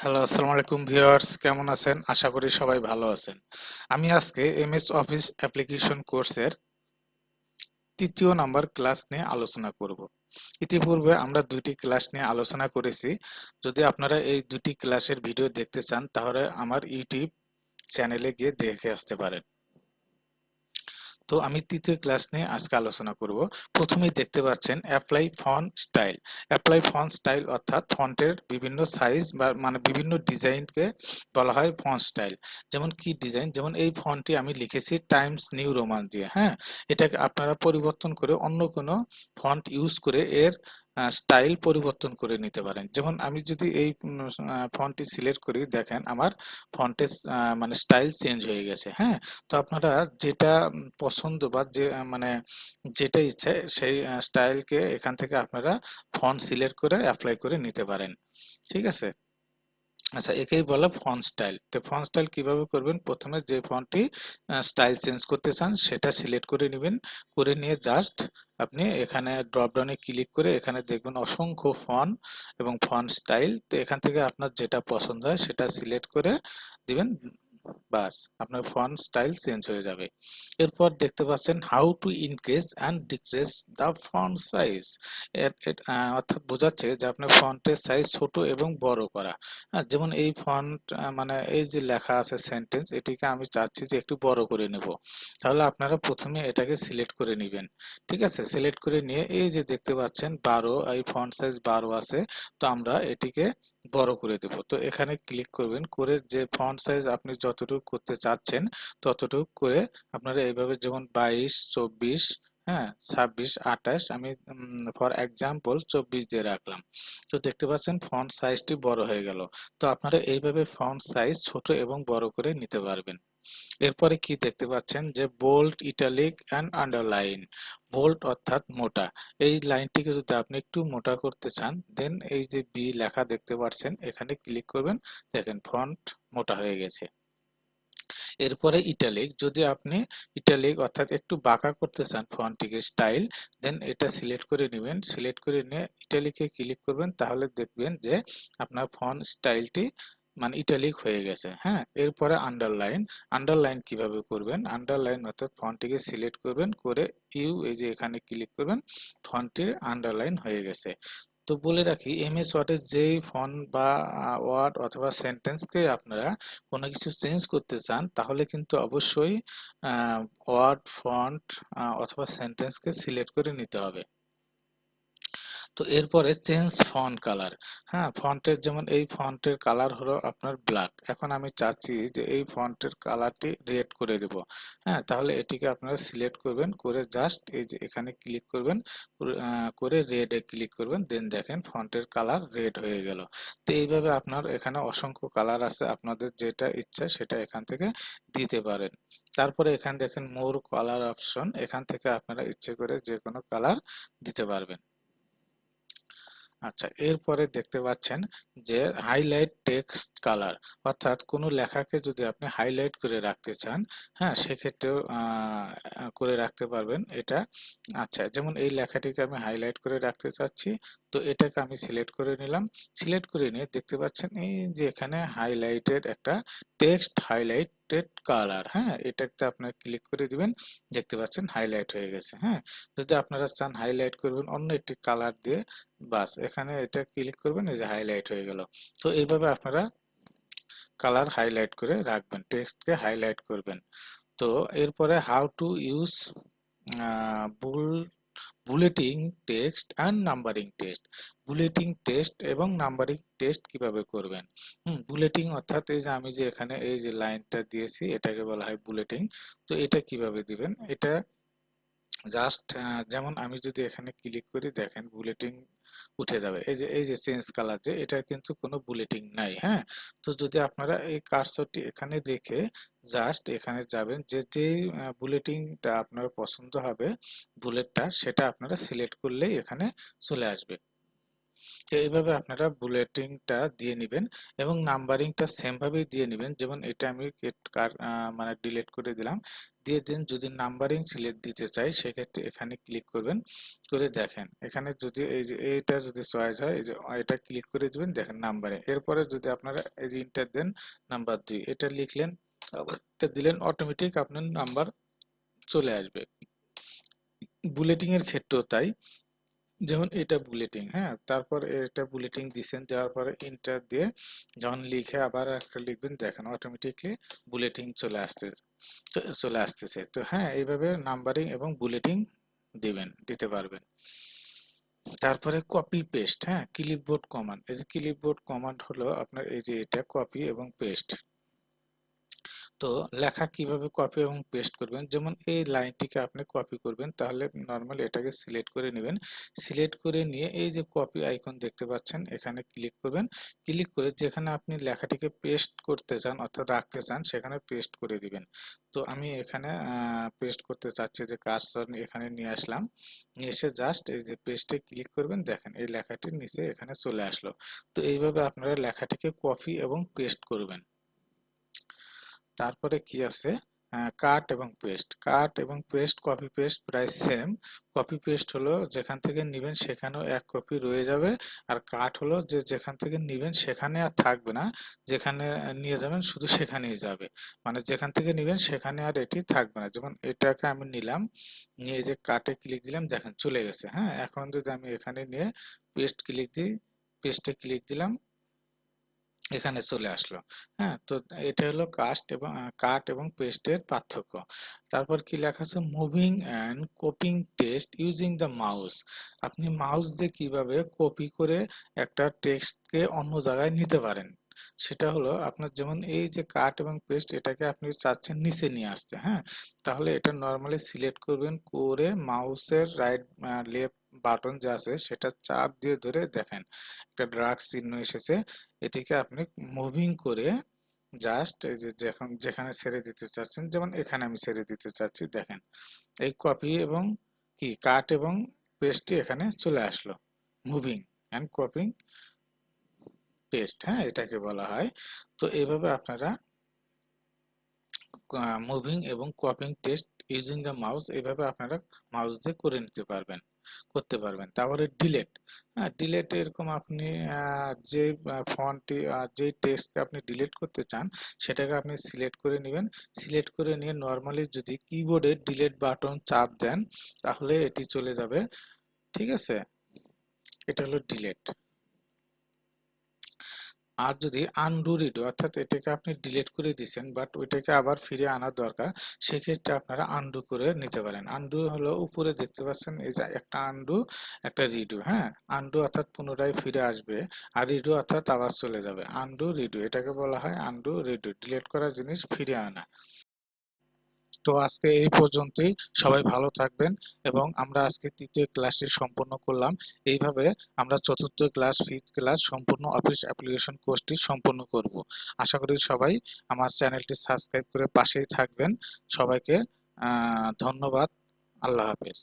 Hello, আসসালামু আলাইকুম viewers, কেমন আছেন? আশা করি সবাই ভালো আছেন। আমি আজকে এমএস অফিস অ্যাপ্লিকেশন কোর্সের ৩য় নাম্বার ক্লাস নিয়ে আলোচনা করব। ইতিপূর্বে আমরা ২টি ক্লাস নিয়ে আলোচনা করেছি। যদি আপনারা এই ২টি ক্লাসের ভিডিও দেখতে চান তাহলে আমার ইউটিউব চ্যানেলে গিয়ে দেখে আসতে পারেন। তো আমি ৩য় ক্লাস নিয়ে আজকে আলোচনা করব। প্রথমেই দেখতে পাচ্ছেন apply font style. Apply font style অর্থাৎ ফন্টের বিভিন্ন সাইজ বা মানে বিভিন্ন ডিজাইনকে বলা হয় ফন্ট স্টাইল। যেমন কি ডিজাইন, যেমন এই ফন্টটি আমি লিখেছি টাইমস নিউ রোমান দিয়ে, হ্যাঁ? এটাকে আপনারা পরিবর্তন করে অন্য কোনো ফন্ট ইউজ করে এর স্টাইল পরিবর্তন করে নিতে পারেন। যেমন আমি যদি এই ফন্টটি সিলেক্ট করি, দেখেন আমার ফন্টের মানে স্টাইল চেঞ্জ হয়ে গেছে, হ্যাঁ? তো আপনারা যেটা পছন্দ বা যে মানে যেটা ইচ্ছে সেই স্টাইলকে এখান থেকে আপনারা ফন্ট সিলেক্ট করে অ্যাপ্লাই করে নিতে পারেন। ঠিক আছে? আচ্ছা, একেই বলে ফন্ট স্টাইল। তো ফন্ট স্টাইল কিভাবে করবেন? প্রথমে যে ফন্টটি স্টাইল চেঞ্জ করতে চান সেটা সিলেক্ট করে নেবেন। করে নিয়ে জাস্ট আপনি এখানে ড্রপ ডাউনে ক্লিক করে এখানে দেখবেন অসংখ্য ফন্ট এবং ফন্ট স্টাইল। তো এখান থেকে আপনার যেটা পছন্দ হয় সেটা সিলেক্ট করে দিবেন। বাস, আপনার ফন্ট স্টাইল চেঞ্জ হয়ে যাবে। এরপর দেখতে পাচ্ছেন how to increase and decrease the font size. অর্থাৎ বোঝাচ্ছে যে আপনার ফন্টের সাইজ ছোট এবং বড় করা। যেমন এই ফন্ট মানে এই যে লেখা আছে সেন্টেন্স, এটিকে আমি চাচ্ছি যে একটু বড় করে নেব। তাহলে আপনারা প্রথমে এটাকে সিলেক্ট করে নেবেন। ঠিক আছে? সিলেক্ট করে নিয়ে এই যে দেখতে পাচ্ছেন 12, এই ফন্ট সাইজ 12 আছে। তো আমরা এটিকে বড় করে দেব। তো এখানে ক্লিক করবেন, করে যে ফন্ট সাইজ আপনি যতটুকু করতে চাচ্ছেন ততটুকু করে আপনারা এইভাবে, যেমন 22, 24, হ্যাঁ, 26, 28, আমি ফর এক্সাম্পল 24 দিয়ে রাখলাম। তো দেখতে পাচ্ছেন ফন্ট সাইজটি বড় হয়ে গেল। তো আপনারা এইভাবে ফন্ট সাইজ ছোট এবং বড় করে নিতে পারবেন। এরপরে কি দেখতে পাচ্ছেন যে bold, italic and underline. Bold অর্থাৎ মোটা। এই লাইনটিকে যদি আপনি একটু মোটা করতে চান, দেন এই যে বি লেখা দেখতে পাচ্ছেন এখানে ক্লিক করবেন। দেখেন ফন্ট মোটা হয়ে গেছে। এরপরে ইটালিক, যদি আপনি ইটালিক অর্থাৎ একটু বাঁকা করতে চান ফন্টটিকে স্টাইল, দেন এটা সিলেক্ট করে নেবেন। সিলেক্ট করে নিয়ে ইটালিকে ক্লিক করবেন, তাহলে দেখবেন যে আপনার ফন্ট স্টাইলটি মানে ইটালিক হয়ে গেছে, হ্যাঁ? এরপরে আন্ডারলাইন। আন্ডারলাইন কিভাবে করবেন? আন্ডারলাইন অর্থাৎ ফন্টটিকে সিলেক্ট করবেন, করে এই যে এখানে ক্লিক করবেন, ফন্টটির আন্ডারলাইন হয়ে গেছে। তো বলে রাখি, এমএস ওয়ার্ডের যেই ফন্ট বা ওয়ার্ড অথবা সেন্টেন্সকে আপনারা কোনো কিছু চেঞ্জ করতে চান তাহলে কিন্তু অবশ্যই ওয়ার্ড, ফন্ট অথবা সেন্টেন্সকে সিলেক্ট করে নিতে হবে। তো এরপরে চেঞ্জ ফন্ট কালার। হ্যাঁ, ফন্টের যেমন এই ফন্টের কালার হলো আপনার ব্ল্যাক। এখন আমি চাচ্ছি যে এই ফন্টের কালারটি রেড করে দেব। হ্যাঁ, তাহলে এটিকে আপনারা সিলেক্ট করবেন, করে জাস্ট এই যে এখানে ক্লিক করবেন, করে রেড এ ক্লিক করবেন, দেন দেখেন ফন্টের কালার রেড হয়ে গেল। তো এইভাবে আপনার এখানে অসংখ্য কালার আছে, আপনাদের যেটা ইচ্ছা সেটা এখান থেকে দিতে পারেন। তারপরে এখানে দেখেন মোর কালার অপশন, এখান থেকে আপনারা ইচ্ছে করে যে কোনো কালার দিতে পারবেন। আচ্ছা, এরপরে দেখতে পাচ্ছেন যে হাইলাইট টেক্সট কালার, অর্থাৎ কোনো লেখাকে যদি আপনি হাইলাইট করে রাখতে চান, হ্যাঁ, সেক্ষেত্রেও করে রাখতে পারবেন এটা। আচ্ছা, যেমন এই লেখাটিকে আমি হাইলাইট করে রাখতে চাচ্ছি। তো এটাকে আমি সিলেক্ট করে নিলাম। সিলেক্ট করে নিয়ে দেখতে পাচ্ছেন এই যে এখানে হাইলাইটেড একটা টেক্সট, হাইলাইটেড কালার, হ্যাঁ, এটাতে আপনার ক্লিক করে দিবেন। দেখতে পাচ্ছেন হাইলাইট হয়ে গেছে, হ্যাঁ। যদি আপনারা চান হাইলাইট করবেন অন্য একটি কালার দিয়ে, বাস এখানে এটা ক্লিক করবেন, এই যে হাইলাইট হয়ে গেল। তো এইভাবে আপনারা কালার হাইলাইট করে রাখবেন, টেক্সটকে হাইলাইট করবেন। তো এরপরে how to use bull bulletin text and numbering text. Bulletin text এবং নাম্বারিং টেক্সট কিভাবে করবেন? বুলেটিং অর্থাৎ এই যে আমি যে এখানে এই যে লাইনটা দিয়েছি এটাকে বলা হয় বুলেটিং। তো এটা কিভাবে দিবেন? এটা জাস্ট যেমন আমি যদি এখানে ক্লিক করি, দেখেন বুলেটিং উঠে যাবে। এই যে চেঞ্জ কালার, যে এটা কিন্তু কোনো বুলেটিং নাই, হ্যাঁ। তো যদি আপনারা এই কার্সরটি এখানে রেখে জাস্ট এখানে যাবেন, যে যেই বুলেটিংটা আপনার পছন্দ হবে বুলেটটা, সেটা আপনারা সিলেক্ট করলেই এখানে চলে আসবে। তো এইভাবে আপনারা বুলেটিংটা দিয়ে নেবেন এবং নাম্বারিংটা সেম ভাবেই দিয়ে নেবেন। যেমন এটা আমি মানে ডিলিট করে দিলাম, দিয়ে দিন। যদি নাম্বারিং সিলেক্ট দিতে চাই সেক্ষেত্রে এখানে ক্লিক করবেন, করে দেখেন এখানে যদি এই যে এইটা যদি চয়েস হয়, এই যে এটা ক্লিক করে দিবেন, দেখেন নাম্বারিং। এরপরে যদি আপনারা এই যে ইন্টার দেন নাম্বার 2 এটা লিখলেন, আবার এটা দিলেন, অটোমেটিক আপনার নাম্বার চলে আসবে। বুলেটিং এর ক্ষেত্রেও তাই, যেমন এটা বুলেটিং, হ্যাঁ, তারপর এটা বুলেটিং দিছেন, দেওয়ার পরে ইন্টার দিয়ে যখন লিখে আবার একটা লিখবেন, দেখেন অটোমেটিকলি বুলেটিং চলে আসতেছে। তো হ্যাঁ, এইভাবে নাম্বারিং এবং বুলেটিং দিতে পারবেন। তারপরে কপি পেস্ট, হ্যাঁ, ক্লিপবোর্ড কমান্ড। এই যে ক্লিপবোর্ড কমান্ড হলো আপনার এই যে এটা কপি এবং পেস্ট। তো লেখা কিভাবে কপি এবং পেস্ট করবেন, যেমন এই লাইনটিকে আপনি কপি করবেন, তাহলে নরমালি এটাকে সিলেক্ট করে নেবেন। সিলেক্ট করে নিয়ে এই যে কপি আইকন দেখতে পাচ্ছেন, এখানে ক্লিক করবেন। ক্লিক করে যেখানে আপনি লেখাটিকে পেস্ট করতে চান অর্থাৎ রাখতে চান সেখানে পেস্ট করে দিবেন। তো আমি এখানে পেস্ট করতে চাচ্ছি, যে কার্সর এখানে নিয়ে আসলাম, নিয়ে এসে জাস্ট এই যে পেস্টে ক্লিক করবেন, দেখেন এই লেখাটির নিচে এখানে চলে আসলো। তো এইভাবে আপনারা লেখাটিকে কপি এবং পেস্ট করবেন। তারপরে কি আছে, কাট এবং পেস্ট। কাট এবং পেস্ট, কপি পেস্ট প্রায় সেম। কপি পেস্ট হলো যেখান থেকে নিবেন সেখানেও এক কপি রয়ে যাবে, আর কাট হলো যে যেখান থেকে নিবেন সেখানে আর থাকবে না, যেখানে নিয়ে যাবেন শুধু সেখানেই যাবে। মানে যেখান থেকে নিবেন সেখানে আর এটি থাকবে না। যেমন এটাকে আমি নিলাম, নিয়ে এই যে কাটে ক্লিক দিলাম, দেখেন চলে গেছে। হ্যাঁ, এখন যদি আমি এখানে নিয়ে পেস্ট ক্লিক দিই, পেস্টে ক্লিক দিলাম, এখানে চলে আসলো। হ্যাঁ, তো এটা হলো কাট এবং পেস্টের পার্থক্য। তারপর কি লেখা আছে, moving and copying text using the mouse. আপনি মাউস দিয়ে কিভাবে কপি করে একটা টেক্সটকে অন্য জায়গায় নিতে পারেন, সেটা হলো আপনার, যেমন এই যে কাট এবং পেস্ট, এটাকে আপনি চাচ্ছেন নিচে নিয়ে আসতে, হ্যাঁ, তাহলে এটা নর্মালি সিলেক্ট করবেন, করে মাউসের রাইট লেফট বাটন যে আছে সেটা চাপ দিয়ে ধরে, দেখেন একটা ড্রাগ চিহ্ন এসেছে, এটিকে আপনি মুভিং করে জাস্ট এই যে যেখানে ছেড়ে দিতে চাচ্ছেন, যেমন এখানে আমি ছেড়ে দিতে চাচ্ছি, দেখেন এই কপি এবং কাট এবং পেস্টটি এখানে চলে আসলো। মুভিং অ্যান্ড কপিং টেস্ট, হ্যাঁ, এটাকে বলা হয়। তো এইভাবে আপনারা মুভিং এবং copying text using the mouse, এইভাবে আপনারা মাউস দিয়ে করে নিতে পারবেন, করতে পারবেন। তারপরে ডিলেট, হ্যাঁ, ডিলেট এরকম আপনি যে ফন্টটি যে টেক্সটকে আপনি ডিলিট করতে চান সেটাকে আপনি সিলেক্ট করে নেবেন। সিলেক্ট করে নিয়ে নর্মালি যদি কিবোর্ডে ডিলিট বাটন চাপ দেন তাহলে এটি চলে যাবে। ঠিক আছে, এটা হলো ডিলেট। আর যদি আনডু রিডো, অর্থাৎ এটাকে আপনি ডিলিট করে দিয়েছেন বাট ওইটাকে আবার ফিরে আনার দরকার, সেক্ষেত্রে আপনারা আনডু করে নিতে পারেন। আনডু হলো উপরে দেখতে পাচ্ছেন এই যে একটা আনডু, একটা রিডো, হ্যাঁ, আনডু অর্থাৎ পুনরায় ফিরে আসবে, আর রিডো অর্থাৎ আবার চলে যাবে। আনডু রিডো, এটাকে বলা হয় আনডু রিডো, ডিলিট করা জিনিস ফিরে আনা। তো আজকে এই পর্যন্তই। সবাই ভালো থাকবেন, এবং আমরা আজকে তৃতীয় ক্লাসটি সম্পন্ন করলাম। এইভাবে আমরা চতুর্থ ক্লাস, ফিফথ ক্লাস সম্পূর্ণ অফিস অ্যাপ্লিকেশন কোর্সটি সম্পন্ন করব। আশা করি সবাই আমার চ্যানেলটি সাবস্ক্রাইব করে পাশেই থাকবেন। সবাইকে ধন্যবাদ। আল্লাহ হাফেজ।